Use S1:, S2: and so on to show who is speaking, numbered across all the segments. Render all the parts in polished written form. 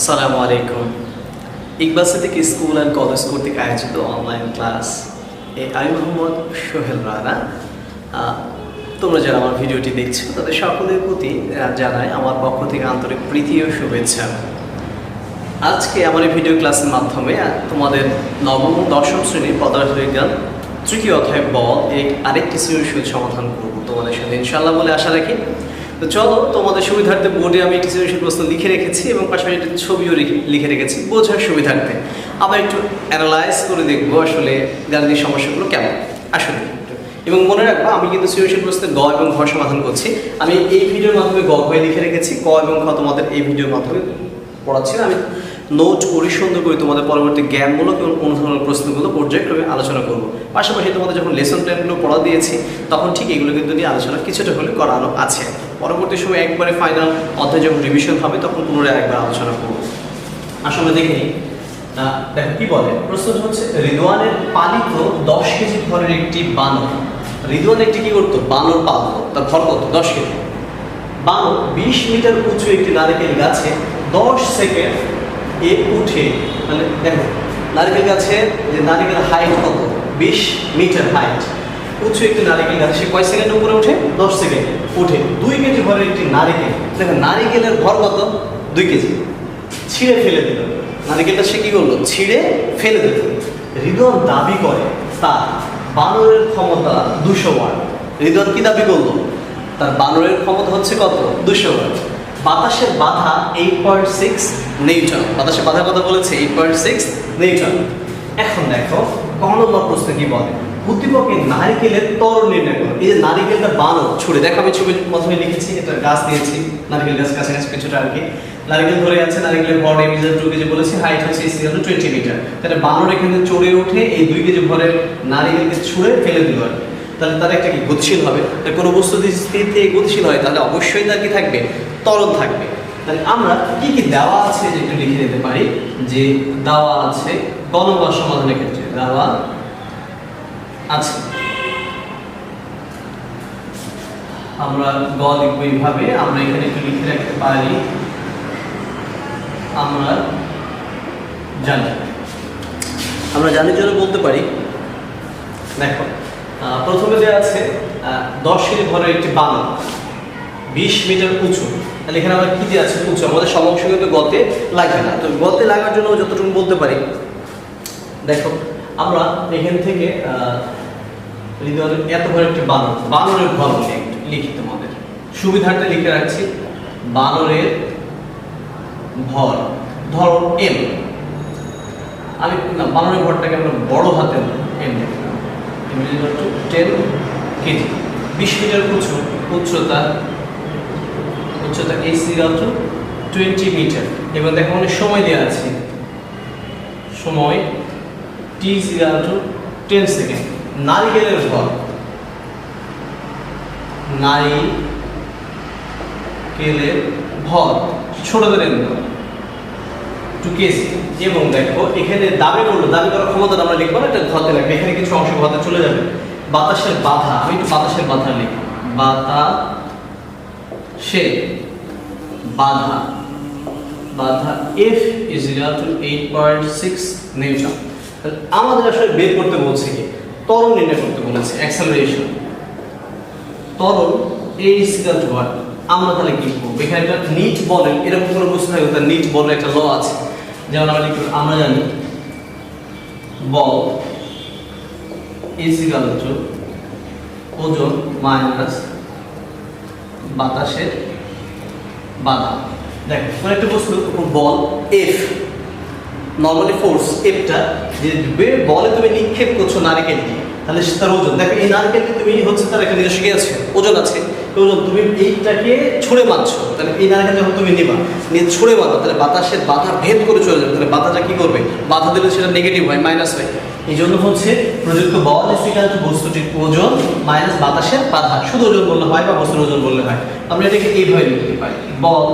S1: আসসালামু আলাইকুম। Iqbal Siddique school and college কর্তৃক আয়োজিত অনলাইন ক্লাস আমি মোহাম্মদ সোহেল রানা। তোমরা যারা আমার ভিডিওটি দেখছো তাদের সকলের প্রতি জানাই আমার পক্ষ থেকে আন্তরিক প্রীতি ও শুভেচ্ছা। আজকে আমার এই ভিডিও ক্লাসের মাধ্যমে তোমাদের নবম ও দশম শ্রেণীর পদার্থবিজ্ঞান তৃতীয় অধ্যায় বল আরেকটি সৃজনশীল সমাধান করবো তোমাদের সাথে ইনশাআল্লাহ বলে আশা রাখি। তো চলো, তোমাদের সুবিধার্থে বোর্ডে আমি একটি সৃজনশীল প্রশ্ন লিখে রেখেছি এবং পাশাপাশি একটি ছবিও লিখে রেখেছি বোঝার সুবিধার্থে। আবার একটু অ্যানালাইজ করে দেখবো আসলে গাণিতিক সমস্যাগুলো কেমন আসলে। এবং মনে রাখবো, আমি কিন্তু সৃজনশীল প্রশ্নের গ এবং ঘ সমাধান করছি। আমি এই ভিডিওর মাধ্যমে গ ঘ লিখে রেখেছি, ক এবং ঘ তোমাদের এই ভিডিওর মাধ্যমে পড়াচ্ছি। আমি নোট করি সুন্দর করে তোমাদের পরবর্তী জ্ঞানমূলক এবং অনুধাবন প্রশ্নগুলো পর্যায়ক্রমে আলোচনা করব। পাশাপাশি তোমাদের যখন লেসন প্ল্যানগুলো পড়া দিয়েছি তখন ঠিক এগুলো কিন্তু নিয়ে আলোচনা কিছুটা হলে করানো আছে। পরবর্তী সময় একবারে ফাইনাল অধ্যায় যখন রিভিশন হবে তখন পুনরায় একবার আলোচনা করব। আসলে দেখে নিই, দেখো কি বলে প্রশ্নটা হচ্ছে, রিদওয়ানের পালিত 10 কেজি ভরের একটি বানর। রিদওয়ান একটি কি করতো? বানর পালতো। তার ভর কত? 10 কেজি। বানর 20 মিটার উঁচু একটি নারকেল গাছে 10 সেকেন্ড উঠে, মানে দেখো নারকেল গাছের যে নারকেল হাইট কত? 20 মিটার হাইট উঁচু একটি নারকেল গাছে সে কয় সেকেন্ড উপরে উঠে? 10 সেকেন্ড উঠে 2 কেজি ভরের একটি নারকেল। দেখো নারকেলের ভর কত? 2 কেজি। ছিঁড়ে ফেলে দিল নারকেলটা। সে কি করলো? ছিঁড়ে ফেলে দিল। রিদওয়ান দাবি করে তার বানরের ক্ষমতা 200 ওয়াট। রিদওয়ান কি দাবি করলো? তার বানরের ক্ষমতা হচ্ছে কত? 200 ওয়াট। বাতাসের বাধা 8.6 নিউটন। বাতাসের বাধার কথা বলেছে 8.6 নিউটন। এখন দেখো ক নম্বর প্রশ্ন কি বলে, উদ্দীপকের নারকেলের ত্বরণ নির্ণয় করো। এই যে নারকেলটা বানর ছুড়ে, দেখো আমি ছবির প্রথমে লিখেছি, এটা গাছ দিয়েছি, নারকেল গাছ কাছাকাছি কিছুটা আর কি। নারকেল ধরে আছে, নারকেলের ভর এই 2 কেজি বলেছি, হাইট হচ্ছে 20 মিটার। তাহলে বানর এখানে চড়ে উঠে এই 2 কেজি ভরের নারকেলকে ছুঁড়ে ফেলে দিল আর কি। তাহলে তার একটা কি গতিশীল হবে। তাই কোনো বস্তু যদি স্থির থেকে গতিশীল হয় তাহলে অবশ্যই তার কি থাকবে? ত্বরণ থাকবে। তাহলে আমরা কি কি দেওয়া আছে যে একটু লিখে দিতে পারি, যে দেওয়া আছে ক নম্বর সমাধানের ক্ষেত্রে দেওয়া আছে। আমরা গ লিখবো এইভাবে, আমরা এখানে একটু লিখে রাখতে পারি, আমরা জানি জন্য বলতে পারি। দেখো প্রথমে দেওয়া আছে 10 কেজি ভরের একটি বানর 20 মিটার উঁচু। তাহলে এখানে আমরা কি দিয়ে আছে? উঁচু। আমাদের সব অংশ কিন্তু গতে লাগবে না, তো গতে লাগার জন্য যতটুকু বলতে পারি। দেখো আমরা এখান থেকে রিদওয়ানের এত বড় একটি বানর, বানরের ভর লিখি তোমাদের সুবিধার্থে লিখে রাখছি। বানরের ভর ধরো এম। আমি না, বানরের ভরটাকে আমরা বড় হাতে এম লিখলাম। 10 কেজি। 20 মিটার উঁচু, উচ্চতা is equal to 20 মিটার। এবার দেখো অনেক সময় দেওয়া আছে, সময় t is equal to 10 second. নারকেলের ভর, নারকেলের ভর ছোটদের ভর 2 কেজি। এবং দেখো এখানে দাবি করলো, দাবি করার ক্ষমতা আমরা লিখবো না, এটা ঘতে লাগবে। এখানে কিছু অংশ ঘতে চলে যাবে। বাতাসের বাধা, আমি একটু বাতাসের বাধা লিখি, বাতাসের বাধা F is equal to 8.6 Newton. আমাদের আসলে বের করতে বলছে কি? ত্বরণ নির্ণয় করতে বলেছে, অ্যাক্সেলারেশন। ত্বরণ A is equal to what? আমরা তাহলে কি করব? এখানে একটা নিট বলের এরকম কোনো বুঝতে হবে, তার নিট বলের একটা ল আছে। যেমন আমরা জানি বল is equal to ওজন মাইনাস বাতাসের বাধা। দেখো কোনো একটা বস্তুর উপর বল F, নরমালি ফোর্স Fটা যে বলে তুমি নিক্ষেপ করছো নারকেলকে, তাহলে তার ওজন। দেখো এই নারকেলকে তুমি হচ্ছে তার একটা নিজস্ব কি আছে? ওজন আছে। ওজন তুমি এইটাকে ছুঁড়ে মারছো, তাহলে এই নারকেল যখন তুমি নিবা, নিয়ে ছুঁড়ে মারো, তাহলে বাতাসের বাধা ভেদ করে চলে যাবে। তাহলে বাধাটা কি করবে? বাধা দিলে সেটা নেগেটিভ হয়, মাইনাস হয়। এই জন্য হচ্ছে প্রযুক্ত বল ইজ ইকুয়াল টু বস্তুটির ওজন মাইনাস বাতাসের বাধা। শুধু ওজন বললে হয় বা বস্তুর ওজন বললে হয়। আমরা এটাকে এইভাবে লিখতে পারি, বল,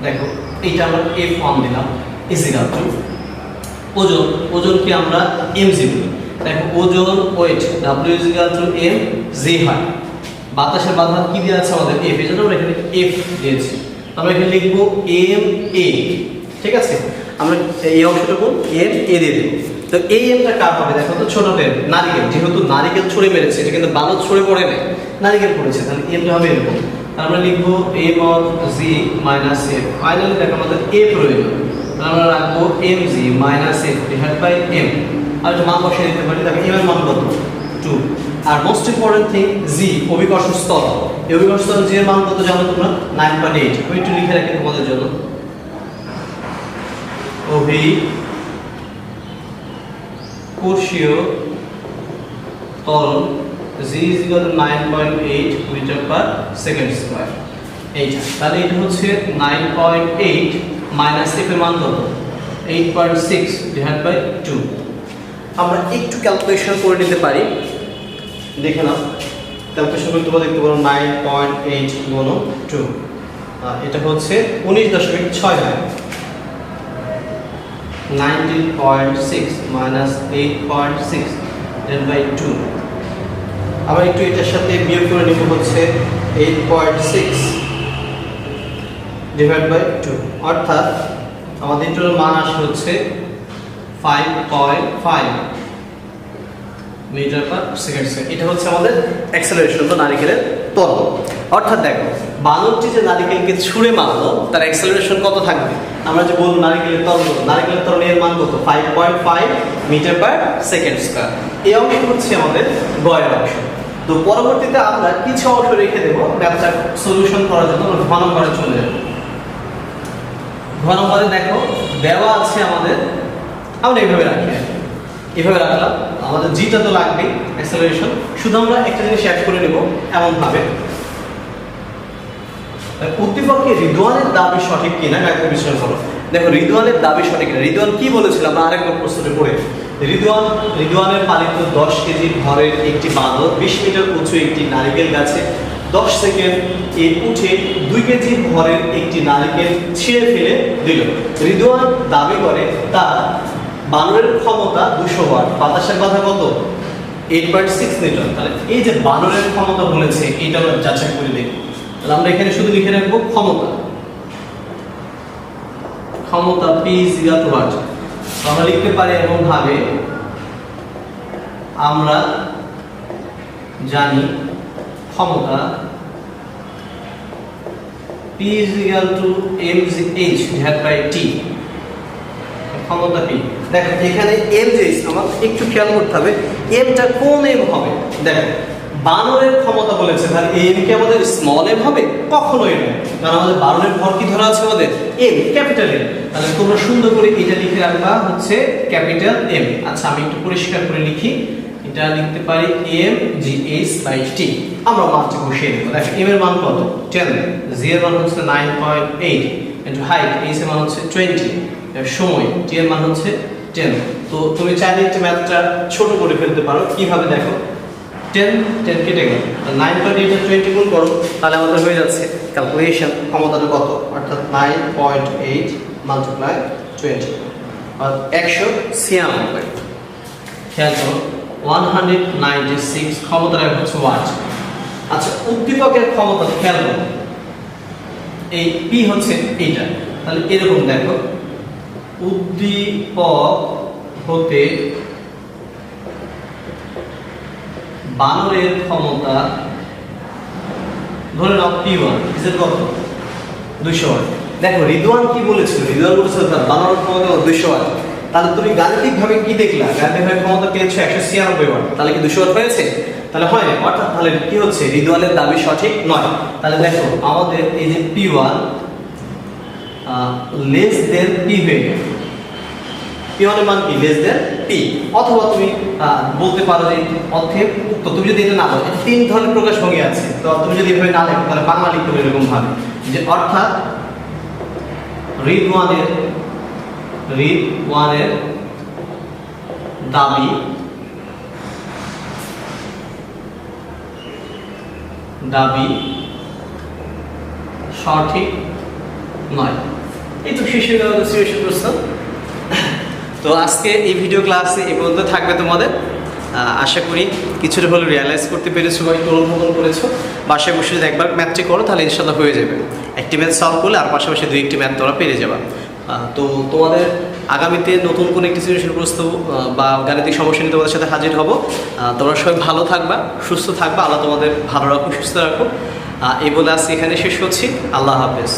S1: দেখো এইটা আমরা F1 দিলাম, ইজ ইকুয়াল টু ওজন। ওজনকে আমরা mg বলি। দেখো ওজন weight W is equal to mg হয়। বাতাসের বাধা কি দেওয়া আছে আমাদের? F, এজন্য আমরা এখানে F দিয়েছি। আমরা এখানে লিখবো ma। ঠিক আছে? আমরা এই অংশটুকু এম এ দিয়ে দেবো। তো এই এমটা কার হবে দেখো তো, ছোট এম নারিকেল, যেহেতু নারিকেল ছড়ে মেরেছে, এটা কিন্তু বালক ছড়ে পড়ে নেই, নারিকেল পড়েছে, তাহলে এমটা হবে এরকম। আমরা লিখবো m of g minus f. Finally দেখো আমাদের এ প্রয়োজন, আমরা রাখবো m g minus f divide by m. আর একটা মান বসিয়ে দিতে পারি, দেখো এম এর মান কত 2। আর মোস্ট ইম্পর্টেন্ট থিং জি অভিকর্ষ স্তর, এই অভিকর্ষ স্তর জি এর মান কত জানো তোমরা 9.8। আমি একটু লিখে রাখি তোমাদের জন্য, অভিকর্ষীয় ত্বরণ g is equal to 9.8 metre per second square. এইটা তাহলে এটা হচ্ছে 9.8 মাইনাস f এর মান কত 8.6 ডিভাইড বাই 2। আমরা একটু ক্যালকুলেশন করে নিতে পারি, দেখে নাও ক্যালকুলেশন করতে পারো, দেখতে পারো 9.8 গুণন 2, এটা হচ্ছে 19.6 হয়। 19.6 minus 8.6 divided by 2। আবার একটু এটার সাথে বিয়োগ করে নিব, হচ্ছে 8.6 divided by 2, অর্থাৎ আমাদের টোটাল মান আসে হচ্ছে 5.5 মিটার পার সেকেন্ড স্কয়ার। এটা হচ্ছে আমাদের অ্যাক্সেলারেশন বা নারিকেলের ত্বরণ। অর্থাৎ দেখো বালকটি যে নারিকেলকে ছুঁড়ে মারলো তার অ্যাক্সেলারেশন কত থাকবে, আমরা যে বলবো নারিকেলের ত্বরণের মান কত 5.5 মিটার পার সেকেন্ড স্কয়ার। এই অংশ হচ্ছে আমাদের গয়ের অংশ। তো পরবর্তীতে আমরা কিছু অংশ রেখে দেবো ম্যাথটা সলিউশন করার জন্য। ঘ নম্বরে চলে যাবো। ঘ নম্বরে দেখো দেওয়া আছে আমাদের, আমরা এইভাবে রাখি, এভাবে রাখলাম, আমাদের জিটা তো লাগবেই অ্যাক্সেলারেশন, শুধু আমরা একটা জিনিস অ্যাড করে নেব এমন ভাবে, উদ্দীপকে রিদওয়ানের দাবি সঠিক কিনা একটা বিশ্লেষণ করো। দেখো রিদওয়ানের দাবি সঠিক কিনা, রিদওয়ান কি বলেছিল আমরা আরেকবার প্রশ্নটা পড়ে। রিদওয়ানের পালিত 10 কেজি ভরের একটি বাঁদর 20 মিটার উঁচু একটি নারিকেল গাছে 10 সেকেন্ড এ উঠে 2 কেজি ভরের একটি নারিকেল ছিঁড়ে ফেলে দিল। রিদওয়ান দাবি করে তার বানরের ক্ষমতা 200 ওয়াট, বাতাসের বাধা কত 8.6 নিউটন। তাহলে এই যে বানরের ক্ষমতা বলেছে এটা আমরা যাচাই করে দেখব। তাহলে আমরা এখানে শুধু লিখে রাখবো ক্ষমতা P is equal to what? আমরা লিখতে পারি এমন ভাবে, আমরা জানি ক্ষমতা P is equal to mgh divided by t। ক্ষমতা P, দেখো এখানে mgh আমাদের একটু খেয়াল করতে হবে, mটা কোন m হবে। দেখো বানরের ক্ষমতা বলেছে, তাহলে m কি আমাদের স্মল m হবে? কখনোই নয়, কারণ আমাদের বানরের ভর কি ধরা আছে আমাদের m, ক্যাপিটাল M। তাহলে তোমরা সুন্দর করে এটা লিখে রাখবা হচ্ছে ক্যাপিটাল M। আচ্ছা আমি একটু পরিষ্কার করে লিখি, এটা লিখতে পারি mgh by t। আমরা মানটা বসিয়ে দেব। দেখো m এর মান কত 10, g এর মান হচ্ছে 9.8 ইনটু হাইট, h এর মান হচ্ছে 20, সময় t এর মান হচ্ছে 10। তো তুমি চাইলে একটা ম্যাথটা ছোট করে ফেলতে পারো, কিভাবে দেখো 10 কেটে গেল, 9.8 এর 20 গুণ করো, তাহলে আমাদের হয়ে যাচ্ছে ক্যালকুলেশন ক্ষমতাটা কত, অর্থাৎ 9.8 মাল্টিপ্লাই 20 আর 196। খেয়াল করো 196 ক্ষমতাটা হচ্ছে ওয়াট। আচ্ছা উদ্দীপকের ক্ষমতা খেয়াল করো, এই P হচ্ছে এইটা, তাহলে এরকম দেখো উদ্দীপক হতে বানরের ক্ষমতা ধরে নাও P1 ইজের কত 200 ওয়াট। দেখো রিদওয়ান কি বলেছিল, রিদওয়ান বলেছিল তার বানরের ক্ষমতা 200 ওয়াট। তাহলে তুমি গাণিতিকভাবে কি দেখলা, গাণিতিকভাবে ক্ষমতা পেয়েছো 196 ওয়াট, তাহলে কি 200 ওয়াট হয়েছে? তাহলে হয় না, অর্থাৎ তাহলে কি হচ্ছে রিদওয়ানের দাবি সঠিক নয়। তাহলে দেখো আমাদের এই যে P1 লেস দেন P হয়ে গেল, P1 এর মান কি লেস দেন P। অথবা তুমি বলতে পারো যে অতএব উক্ত, তুমি যদি এটা না বলো, তিন ধরনের প্রকাশভঙ্গি আছে, তো তুমি যদি এভাবে না লেখো তাহলে বাংলা লিখতে হবে এরকম ভাবে যে অর্থাৎ রিদওয়ানের দাবি সঠিক নয়। এই তো শেষ হয়ে গেল সিচুয়েশন প্রশ্ন। তো আজকে এই ভিডিও ক্লাসে এই পর্যন্ত থাকবে তোমাদের। আশা করি কিছুটা হলে রিয়ালাইজ করতে পেরেছো বা একটু অনুমোদন করেছো। বাসায় বসে যদি একবার ম্যাথটি করো তাহলে ইনশাল্লাহ হয়ে যাবে। একটি ম্যাথ সলভ করলে আর পাশাপাশি 2-1টি ম্যাথ তোমরা পেরে যাবা। তো তোমাদের আগামীতে নতুন কোনো একটি সৃজনশীল প্রশ্ন বা গাণিতিক সমস্যা নিয়ে তোমাদের সাথে হাজির হব। তোমরা সবাই ভালো থাকবা, সুস্থ থাকবা, আল্লাহ তোমাদের ভালো রাখো, সুস্থ রাখো। এই বলে আজকে এখানে শেষ করছি। আল্লাহ হাফেজ।